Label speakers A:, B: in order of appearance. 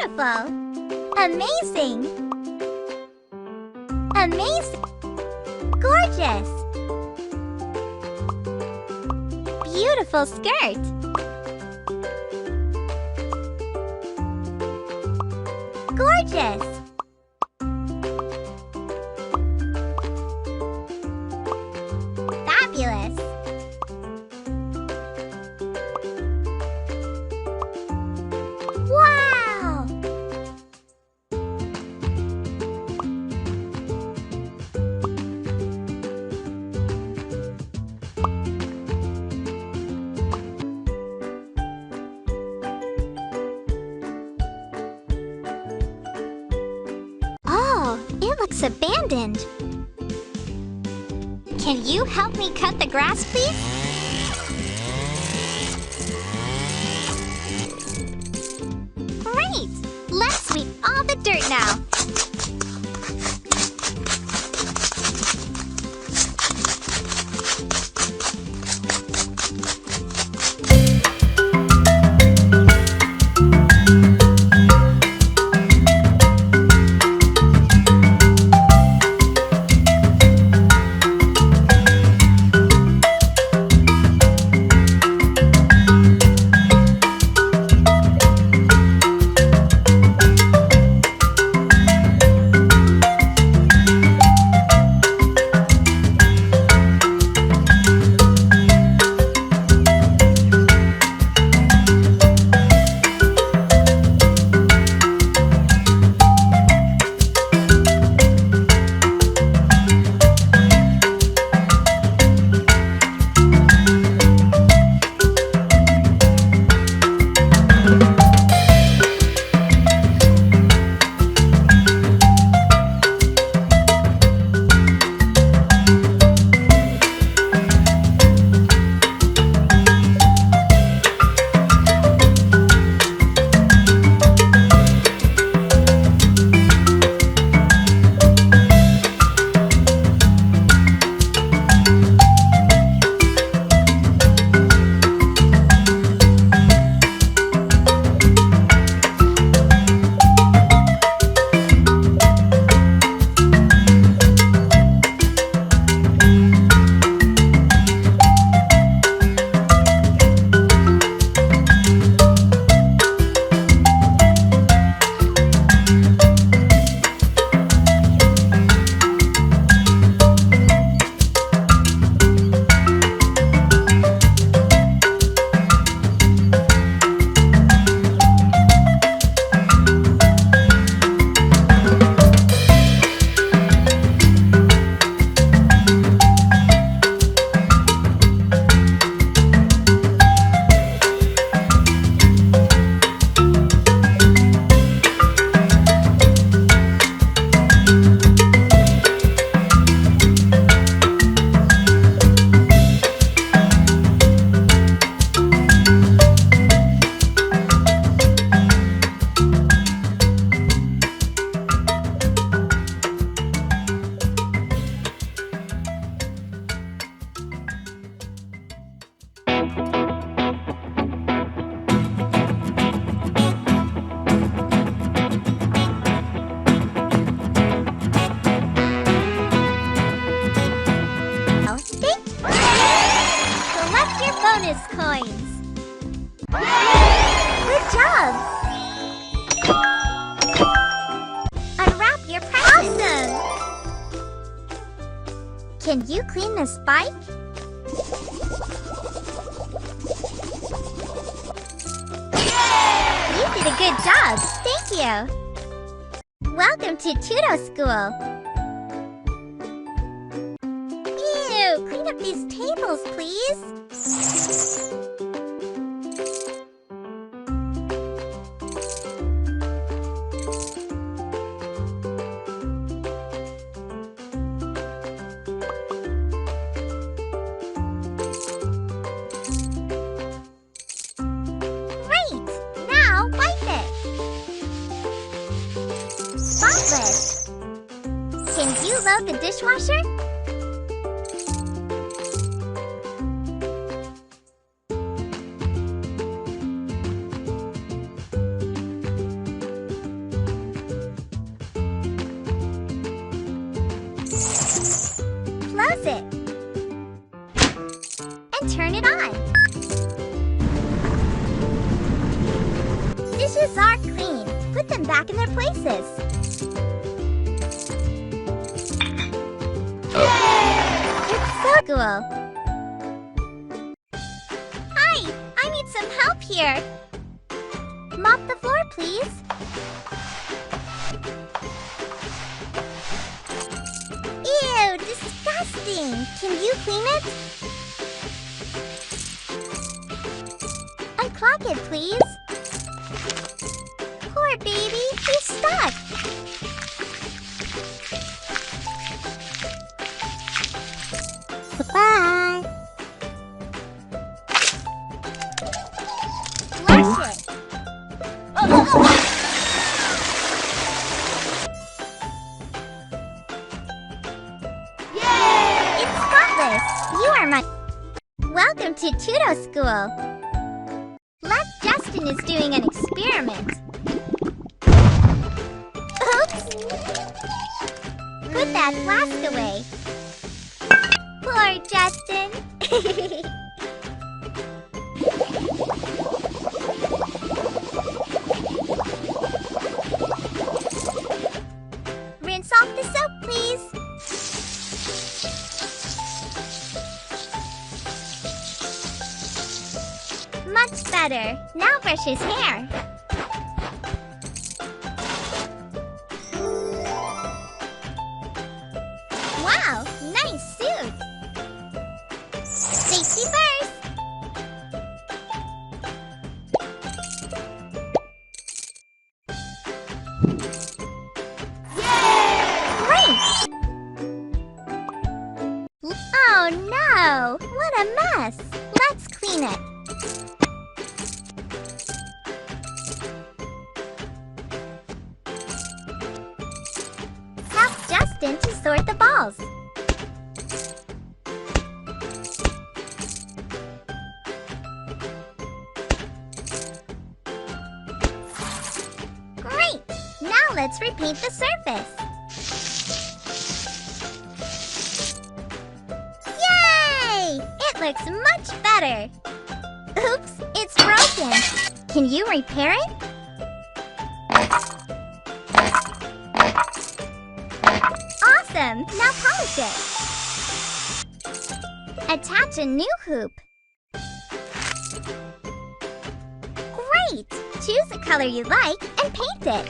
A: beautiful! Amazing! Amazing! Gorgeous! Beautiful skirt! Gorgeous! Fabulous! Wow! Oh, it looks abandoned. Can you help me cut the grass, please? Great! Let's sweep all the dirt now. bonus coins! Good job! Unwrap your present! Awesome! Can you clean this bike? You did a good job! Thank you! Welcome to Tuto School! Ew! Clean up these tables, please! Great! Now wipe it! Spotless! Can you load the dishwasher? and turn it on. Dishes are clean. Put them back in their places. It's so cool. Hi, I need some help here. Mop the floor, please. Ew, disgusting. Can you clean it? Unclog it, please. Poor baby, he's stuck. Goodbye. Flush it. Yay! It's spotless. You are my... Welcome to TutoSchool. Justin is doing an experiment. Oops! Put that flask away. Poor Justin. Rinse off the soap, please. Much better. Now brush his hair. Wow, nice suit. Safety first. Yay! Great! Oh no! What a mess! Let's clean it. Justin to sort the balls. Great! Now let's repaint the surface. Yay! It looks much better. Oops, it's broken. Can you repair it? Awesome! Now polish it. Attach a new hoop. Great! Choose the color you like and paint it.